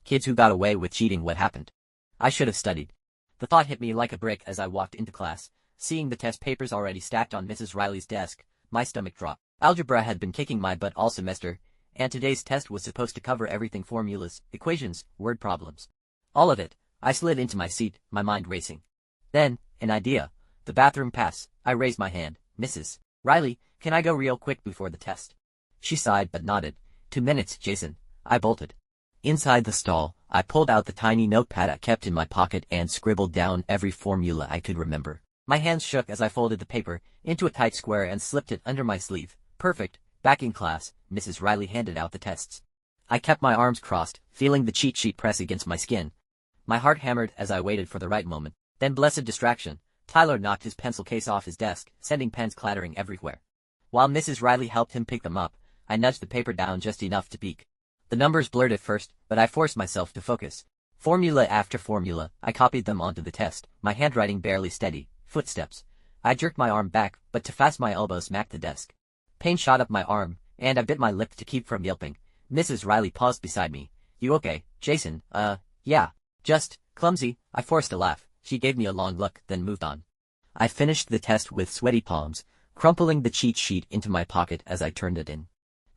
Kids who got away with cheating, what happened? I should have studied. The thought hit me like a brick as I walked into class. Seeing the test papers already stacked on Mrs. Riley's desk, my stomach dropped. Algebra had been kicking my butt all semester, and today's test was supposed to cover everything: formulas, equations, word problems. All of it. I slid into my seat, my mind racing. Then, an idea. The bathroom pass. I raised my hand. Mrs. Riley, can I go real quick before the test? She sighed but nodded. 2 minutes, Jason. I bolted. Inside the stall, I pulled out the tiny notepad I kept in my pocket and scribbled down every formula I could remember. My hands shook as I folded the paper into a tight square and slipped it under my sleeve. Perfect. Back in class, Mrs. Riley handed out the tests. I kept my arms crossed, feeling the cheat sheet press against my skin. My heart hammered as I waited for the right moment. Then, blessed distraction, Tyler knocked his pencil case off his desk, sending pens clattering everywhere. While Mrs. Riley helped him pick them up, I nudged the paper down just enough to peek. The numbers blurred at first, but I forced myself to focus. Formula after formula, I copied them onto the test, my handwriting barely steady. Footsteps. I jerked my arm back, but too fast my elbow smacked the desk. Pain shot up my arm, and I bit my lip to keep from yelping. Mrs. Riley paused beside me. You okay, Jason? Yeah. Just clumsy. I forced a laugh. She gave me a long look, then moved on. I finished the test with sweaty palms, crumpling the cheat sheet into my pocket as I turned it in.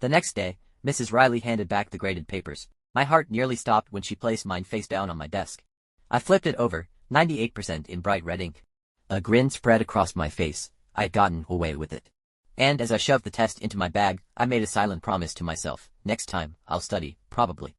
The next day, Mrs. Riley handed back the graded papers. My heart nearly stopped when she placed mine face down on my desk. I flipped it over, 98% in bright red ink. A grin spread across my face. I had gotten away with it. And as I shoved the test into my bag, I made a silent promise to myself. Next time, I'll study, probably.